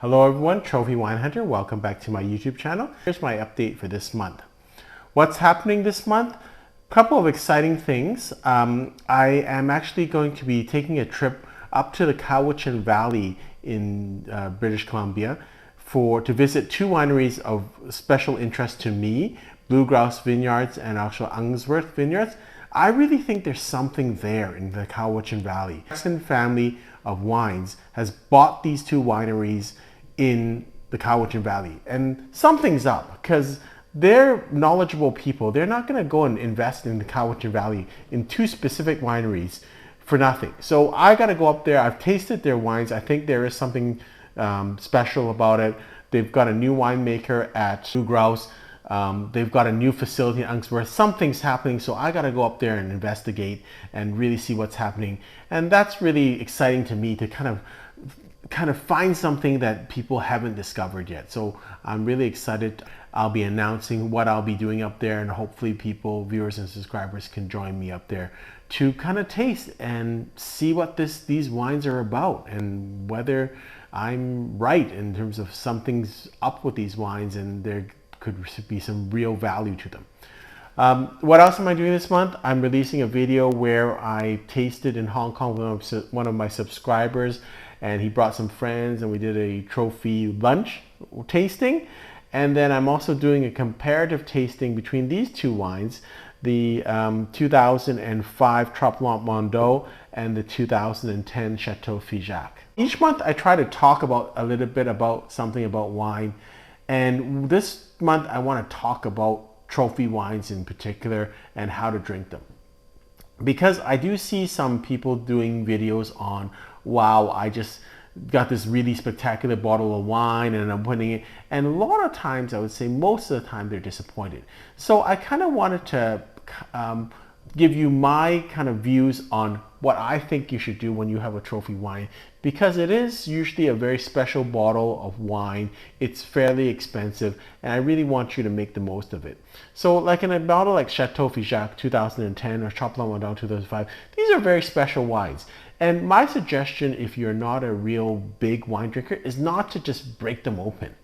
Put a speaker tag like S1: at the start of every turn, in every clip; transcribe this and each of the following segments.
S1: Hello everyone, Trophy Wine Hunter. Welcome back to my YouTube channel. Here's my update for this month. What's happening this month? A couple of exciting things. I am actually going to be taking a trip up to the Cowichan Valley in British Columbia to visit two wineries of special interest to me, Blue Grouse Vineyards and also Unsworth Vineyards. I really think there's something there in the Cowichan Valley. The Jackson family of wines has bought these two wineries in the Cowichan Valley, and something's up because they're knowledgeable people. They're not going to go and invest in the Cowichan Valley in two specific wineries for nothing. So I got to go up there. I've tasted their wines. I think there is something special about it. They've got a new winemaker at Blue Grouse. They've got a new facility in Unsworth. Something's happening, so I got to go up there and investigate and really see what's happening. And that's really exciting to me to kind of find something that people haven't discovered yet. So I'm really excited. I'll be announcing what I'll be doing up there, and hopefully people, viewers and subscribers, can join me up there to kind of taste and see what these wines are about and whether I'm right in terms of something's up with these wines and there could be some real value to them. What else am I doing this month? I'm releasing a video where I tasted in Hong Kong with one of my subscribers, and he brought some friends and we did a trophy lunch tasting. And then I'm also doing a comparative tasting between these two wines, the 2005 Trop Blanc Mondot and the 2010 Chateau Figeac. Each month I try to talk about a little bit about something about wine, and this month I want to talk about trophy wines in particular and how to drink them. Because I do see some people doing videos on, wow, I just got this really spectacular bottle of wine and I'm putting it, and a lot of times, I would say most of the time, they're disappointed. So I kind of wanted to give you my kind of views on what I think you should do when you have a trophy wine, because it is usually a very special bottle of wine. It's fairly expensive, and I really want you to make the most of it. So like in a bottle like Chateau Figeac 2010 or Trop Blanc Mondot 2005, these are very special wines. And my suggestion, if you're not a real big wine drinker, is not to just break them open.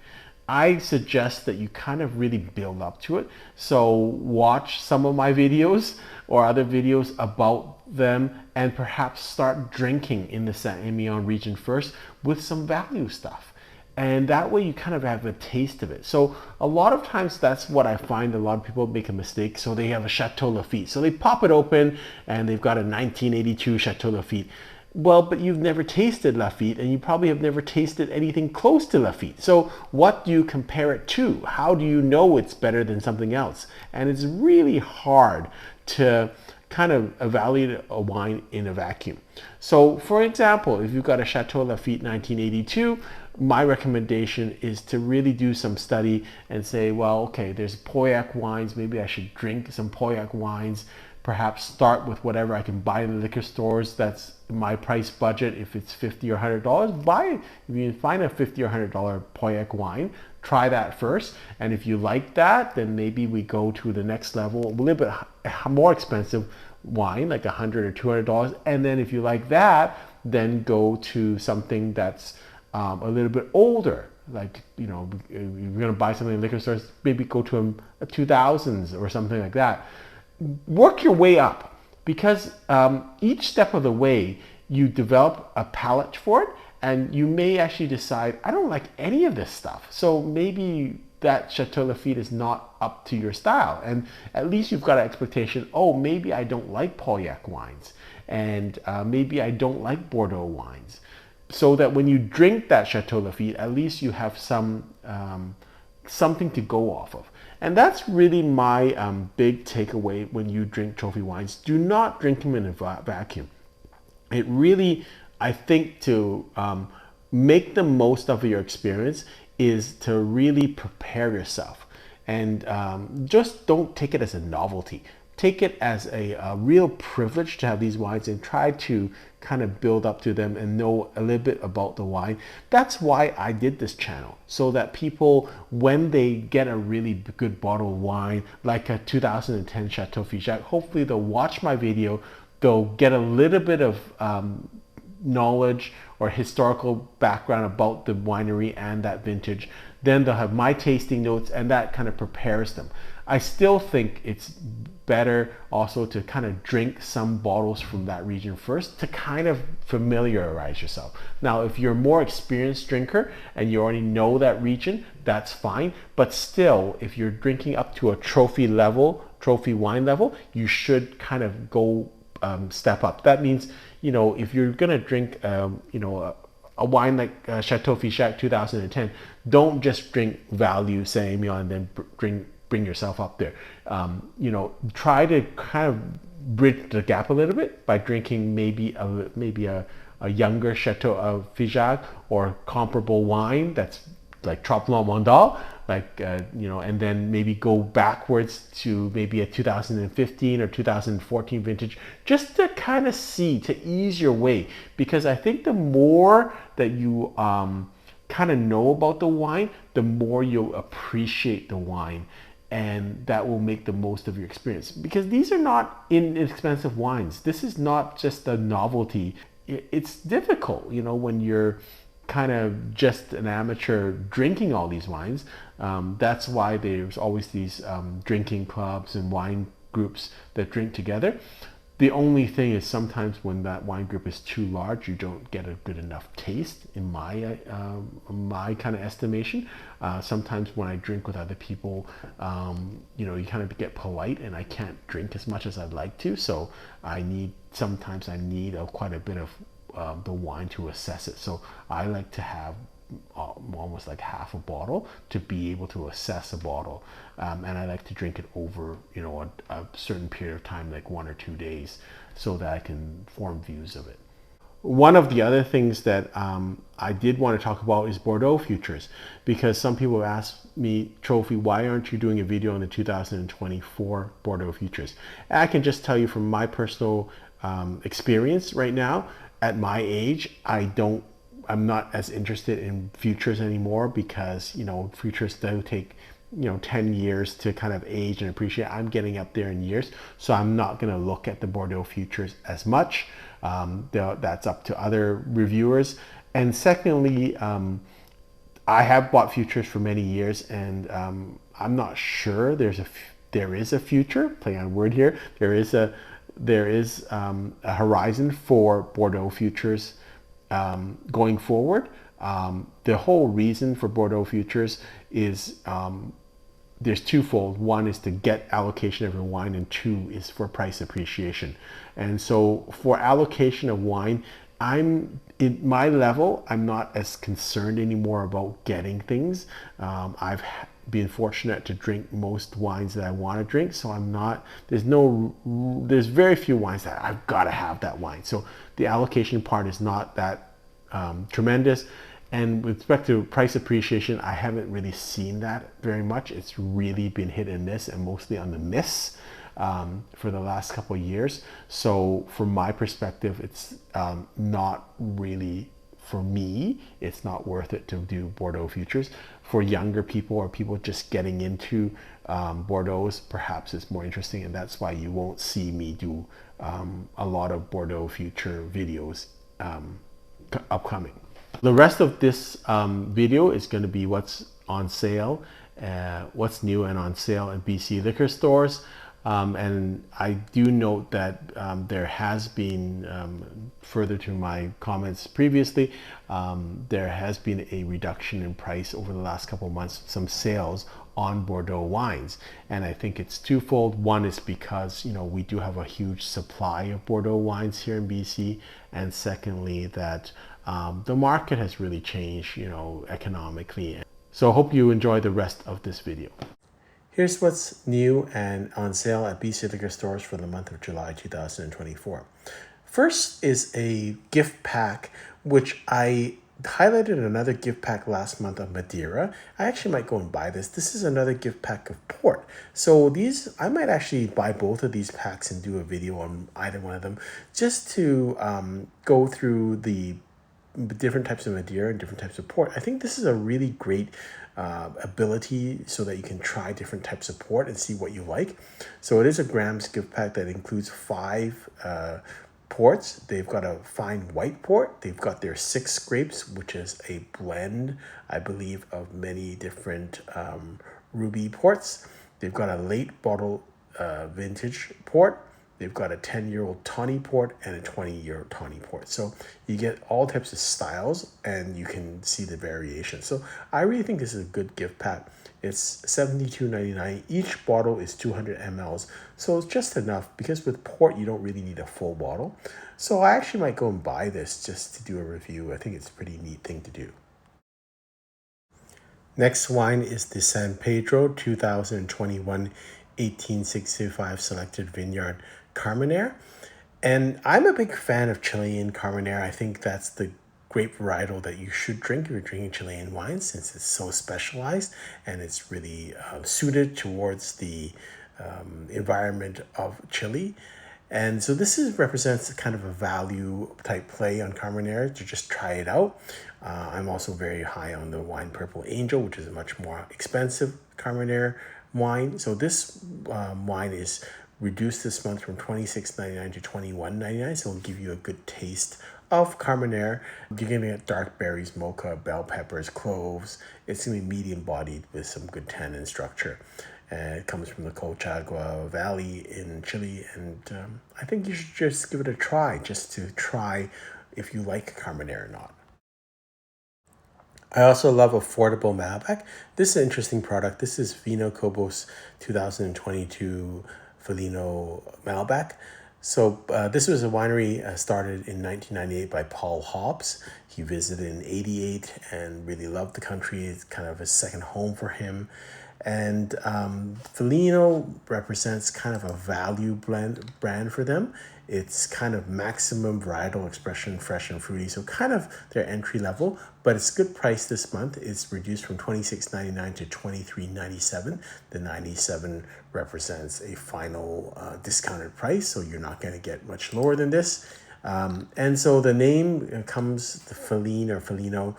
S1: I suggest that you kind of really build up to it. So watch some of my videos or other videos about them and perhaps start drinking in the Saint-Emilion region first with some value stuff. And that way you kind of have a taste of it. So a lot of times that's what I find a lot of people make a mistake. So they have a Chateau Lafite. So they pop it open and they've got a 1982 Chateau Lafite. Well, but you've never tasted Lafite, and you probably have never tasted anything close to Lafite. So what do you compare it to? How do you know it's better than something else? And it's really hard to kind of evaluate a wine in a vacuum. So for example, if you've got a Chateau Lafite 1982, my recommendation is to really do some study and say, well, okay, there's Pauillac wines. Maybe I should drink some Pauillac wines. Perhaps start with whatever I can buy in the liquor stores that's my price budget. If it's $50 or $100, buy it. If you find a $50 or $100 Pauillac wine, try that first. And if you like that, then maybe we go to the next level, a little bit more expensive wine, like $100 or $200. And then if you like that, then go to something that's a little bit older. Like, you know, if you're going to buy something in liquor stores, maybe go to a 2000s or something like that. Work your way up, because each step of the way you develop a palate for it, and you may actually decide, I don't like any of this stuff. So maybe that Chateau Lafite is not up to your style, and at least you've got an expectation, oh, maybe I don't like Pauillac wines, and maybe I don't like Bordeaux wines. So that when you drink that Chateau Lafite, at least you have some something to go off of. And that's really my big takeaway when you drink trophy wines. Do not drink them in a vacuum. It really, I think, to make the most of your experience is to really prepare yourself. And just don't take it as a novelty. Take it as a real privilege to have these wines, and try to kind of build up to them and know a little bit about the wine. That's why I did this channel, so that people, when they get a really good bottle of wine, like a 2010 Chateau Figeac, hopefully they'll watch my video, they'll get a little bit of knowledge or historical background about the winery and that vintage. Then they'll have my tasting notes, and that kind of prepares them. I still think it's better also to kind of drink some bottles from that region first to kind of familiarize yourself. Now, if you're a more experienced drinker and you already know that region, that's fine. But still, if you're drinking up to a trophy wine level, you should kind of go step up. That means, if you're gonna drink, a wine like Chateau Fichac 2010, don't just drink value Saint-Emilion and then bring yourself up there. Try to kind of bridge the gap a little bit by drinking maybe a younger Chateau of Figeac or comparable wine that's like Trop Blanc Mondal, and then maybe go backwards to maybe a 2015 or 2014 vintage, just to kind of to ease your way. Because I think the more that you kind of know about the wine, the more you'll appreciate the wine, and that will make the most of your experience. Because these are not inexpensive wines. This is not just a novelty. It's difficult, when you're kind of just an amateur drinking all these wines. That's why there's always these drinking clubs and wine groups that drink together. The only thing is sometimes when that wine group is too large, you don't get a good enough taste, in my kind of estimation. Sometimes when I drink with other people, you kind of get polite, and I can't drink as much as I'd like to. So sometimes I need quite a bit of the wine to assess it. So I like to have almost like half a bottle to be able to assess a bottle, and I like to drink it over a certain period of time, like 1 or 2 days, so that I can form views of it. One of the other things that I did want to talk about is Bordeaux futures, because some people have asked me, Trophy, why aren't you doing a video on the 2024 Bordeaux futures? And I can just tell you from my personal experience right now, at my age, I'm not as interested in futures anymore, because futures do take 10 years to kind of age and appreciate. I'm getting up there in years, so I'm not going to look at the Bordeaux futures as much. That's up to other reviewers. And secondly, I have bought futures for many years, and I'm not sure there is a future, play on word here, there is a horizon for Bordeaux futures going forward. The whole reason for Bordeaux futures is there's twofold. One is to get allocation of your wine, and two is for price appreciation. And so for allocation of wine, in my level, I'm not as concerned anymore about getting things. I've been fortunate to drink most wines that I want to drink, so there's very few wines that I've got to have that wine. So the allocation part is not that tremendous. And with respect to price appreciation, I haven't really seen that very much. It's really been hit and miss, and mostly on the miss for the last couple of years. So from my perspective, it's not really, for me, it's not worth it to do Bordeaux futures. For younger people or people just getting into Bordeaux, perhaps it's more interesting, and that's why you won't see me do a lot of Bordeaux future videos upcoming. The rest of this video is going to be what's on sale, what's new and on sale at BC liquor stores. And I do note that there has been, further to my comments previously, there has been a reduction in price over the last couple of months, some sales on Bordeaux wines. And I think it's twofold. One is because, we do have a huge supply of Bordeaux wines here in BC. And secondly, that the market has really changed, economically. So I hope you enjoy the rest of this video. Here's what's new and on sale at BC liquor stores for the month of July 2024. First is a gift pack, which I highlighted another gift pack last month of Madeira. I actually might go and buy this. This is another gift pack of port. So I might actually buy both of these packs and do a video on either one of them, just to go through the different types of Madeira and different types of port. I think this is a really great ability so that you can try different types of port and see what you like. So it is a grams gift pack that includes 5 ports. They've got a fine white port. They've got their 6 grapes, which is a blend, I believe, of many different ruby ports. They've got a late bottle vintage port. They've got a 10-year-old tawny port and a 20-year tawny port. So you get all types of styles and you can see the variation. So I really think this is a good gift pack. It's $72.99. Each bottle is 200 mLs. So it's just enough because with port, you don't really need a full bottle. So I actually might go and buy this just to do a review. I think it's a pretty neat thing to do. Next wine is the San Pedro 2021 1865 Selected Vineyard Carmenere. And I'm a big fan of Chilean Carmenere. I think that's the grape varietal that you should drink if you're drinking Chilean wine, since it's so specialized and it's really suited towards the environment of Chile. And so this represents kind of a value type play on Carmenere to just try it out. I'm also very high on the wine Purple Angel, which is a much more expensive Carmenere wine. So this wine is reduced this month from $26.99 to $21.99. So it'll give you a good taste of Carmenere. You're going to get dark berries, mocha, bell peppers, cloves. It's going to be medium bodied with some good tannin structure. It comes from the Colchagua Valley in Chile, and I think you should just give it a try, just to try if you like Carmenere or not. I also love affordable Malbec. This is an interesting product. This is Vino Cobos 2022 Felino Malbec. So this was a winery started in 1998 by Paul Hobbs. He visited in 88 and really loved the country. It's kind of a second home for him. And Felino represents kind of a value brand for them. It's kind of maximum varietal expression, fresh and fruity. So kind of their entry level, but it's good price this month. It's reduced from $26.99 to $23.97. The 97 represents a final discounted price, so you're not going to get much lower than this. And so the name comes, the Feline or Felino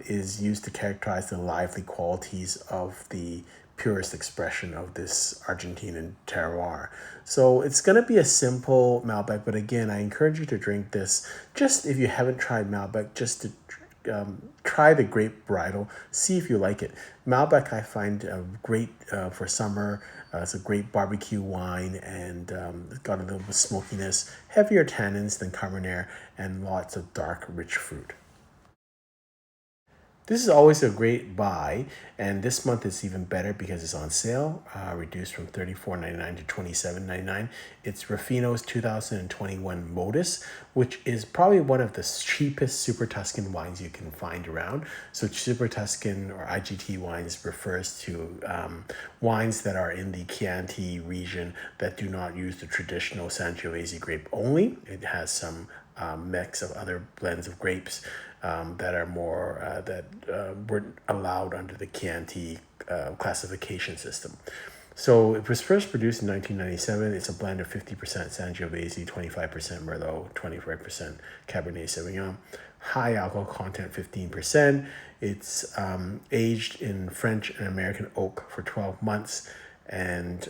S1: is used to characterize the lively qualities of the purest expression of this Argentinian terroir. So it's going to be a simple Malbec, but again, I encourage you to drink this just if you haven't tried Malbec, just to try the grape varietal, see if you like it. Malbec I find great for summer. It's a great barbecue wine, and it's got a little bit of smokiness, heavier tannins than Carmenere, and lots of dark, rich fruit. This is always a great buy, and this month it's even better because it's on sale, reduced from $34.99 to $27.99. It's Rafino's 2021 Modus, which is probably one of the cheapest Super Tuscan wines you can find around. So Super Tuscan or IGT wines refers to wines that are in the Chianti region that do not use the traditional Sangiovese grape only. It has some mix of other blends of grapes that are more weren't allowed under the Chianti classification system. So it was first produced in 1997. It's a blend of 50% Sangiovese, 25% Merlot, 25% Cabernet Sauvignon. High alcohol content, 15%. It's aged in French and American oak for 12 months. And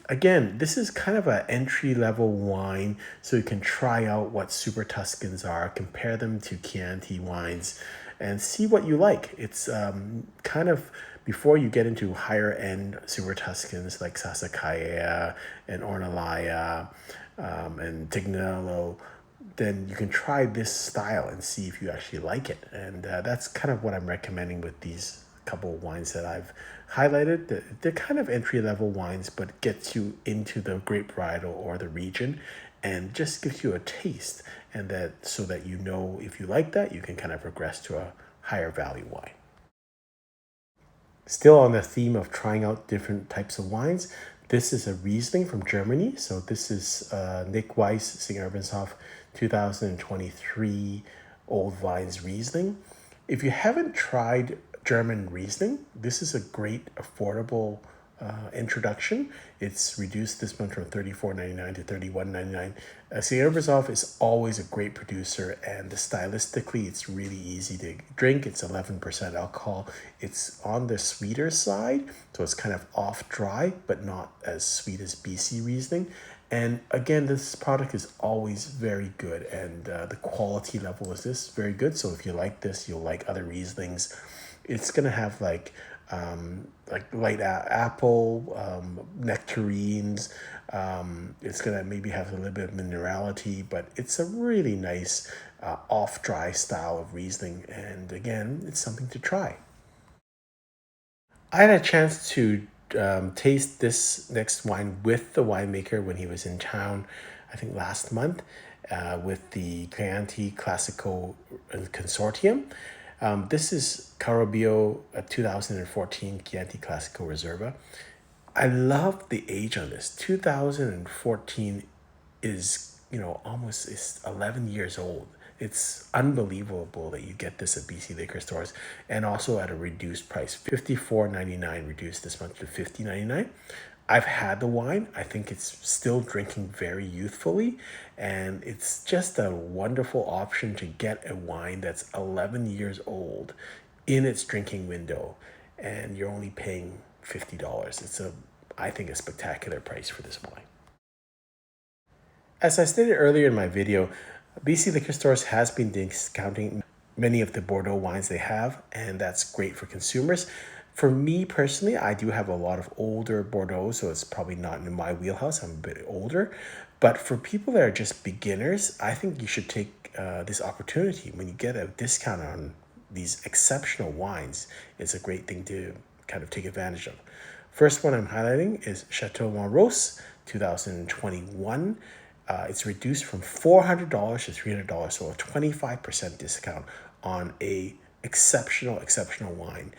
S1: again, this is kind of an entry-level wine, so you can try out what Super Tuscans are, compare them to Chianti wines, and see what you like. It's kind of, before you get into higher-end Super Tuscans like Sassicaia and Ornellaia and Tignanello, then you can try this style and see if you actually like it. And that's kind of what I'm recommending with these couple of wines that I've highlighted. They're kind of entry-level wines, but gets you into the grape varietal or the region and just gives you a taste, and that so that you know if you like that, you can kind of progress to a higher value wine. Still on the theme of trying out different types of wines, this is a Riesling from Germany. So this is Nick Weiss, St. Urbanshof 2023 Old Vines Riesling. If you haven't tried German Riesling, this is a great affordable introduction. It's reduced this month from $34.99 to $31.99. St. Urbanshof is always a great producer, and stylistically it's really easy to drink. It's 11% alcohol. It's on the sweeter side, so it's kind of off dry, but not as sweet as BC Riesling. And again, this product is always very good, and the quality level is this very good. So if you like this, you'll like other Rieslings. It's gonna have like light apple, nectarines. It's gonna maybe have a little bit of minerality, but it's a really nice off dry style of Riesling. And again, it's something to try. I had a chance to taste this next wine with the winemaker when he was in town, I think last month, with the Chianti Classico Consortium. This is Carroio 2014 Chianti Classico Reserva. I love the age on this. 2014 is, almost is 11 years old. It's unbelievable that you get this at BC liquor stores, and also at a reduced price, $54.99, reduced this month to $50.99. I've had the wine. I think it's still drinking very youthfully, and it's just a wonderful option to get a wine that's 11 years old in its drinking window, and you're only paying $50. I think, a spectacular price for this wine. As I stated earlier in my video, BC Liquor Stores has been discounting many of the Bordeaux wines they have, and that's great for consumers. For me personally, I do have a lot of older Bordeaux, so it's probably not in my wheelhouse. I'm a bit older. But for people that are just beginners, I think you should take this opportunity. When you get a discount on these exceptional wines, it's a great thing to kind of take advantage of. First one I'm highlighting is Chateau Montrose 2021. It's reduced from $400 to $300, so a 25% discount on a exceptional wine.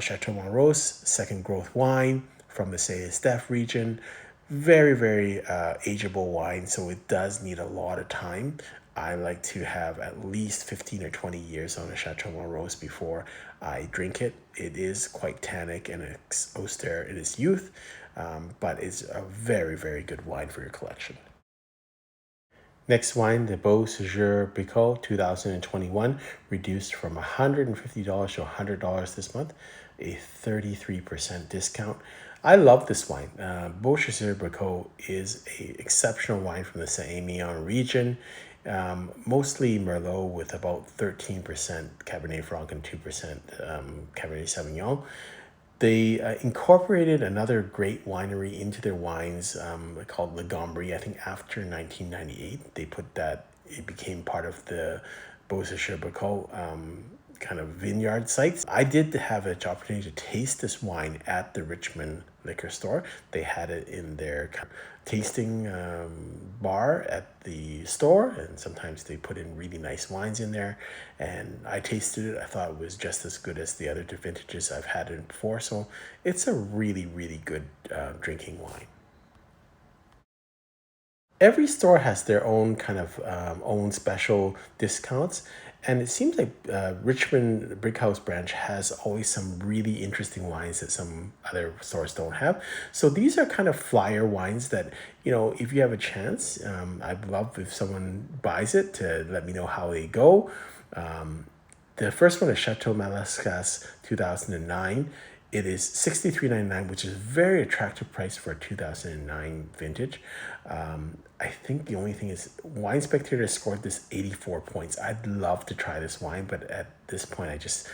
S1: Chateau Montrose, second growth wine from the Say-Estèphe region. Very ageable wine, so it does need a lot of time. I like to have at least 15 or 20 years on a Chateau Montrose before I drink it. It is quite tannic and it's austere in its youth, but it's a very good wine for your collection. Next wine, the Bose Bico 2021, reduced from $150 to $100 this month, a 33% discount. I love this wine. Bose Bico is an exceptional wine from the Saint-Émilion region, mostly Merlot with about 13% Cabernet Franc and 2% Cabernet Sauvignon. They incorporated another great winery into their wines called Legombre. I think after 1998, they put that, it became part of the Bose Bico kind of vineyard sites. I did have an opportunity to taste this wine at the Richmond liquor store. They had it in their tasting bar at the store, and sometimes they put in really nice wines in there, and I tasted it. I thought it was just as good as the other vintages I've had it before, so it's a really good drinking wine. Every store has their own kind of own special discounts, and it seems like Richmond Brickhouse branch has always some really interesting wines that some other stores don't have. So these are kind of flyer wines that, if you have a chance, I'd love if someone buys it to let me know how they go. The first one is Chateau Malascas 2009. It is $63.99, which is a very attractive price for a 2009 vintage. I think the only thing is Wine Spectator scored this 84 points. I'd love to try this wine, but at this point I just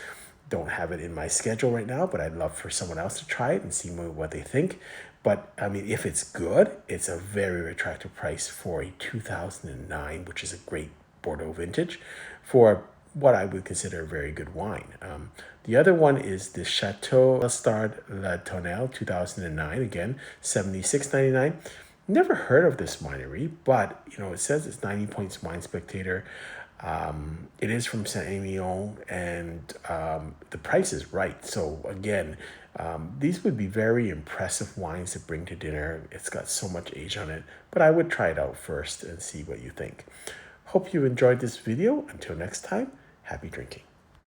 S1: don't have it in my schedule right now, but I'd love for someone else to try it and see what they think. But I mean, if it's good, it's a very attractive price for a 2009, which is a great Bordeaux vintage, for what I would consider a very good wine. The other one is the Chateau Lastard La Tonnelle 2009, again, $76.99. Never heard of this winery, but it says it's 90 points Wine Spectator. It is from Saint-Émilion, and the price is right. So again, these would be very impressive wines to bring to dinner. It's got so much age on it, but I would try it out first and see what you think. Hope you enjoyed this video. Until next time, happy drinking.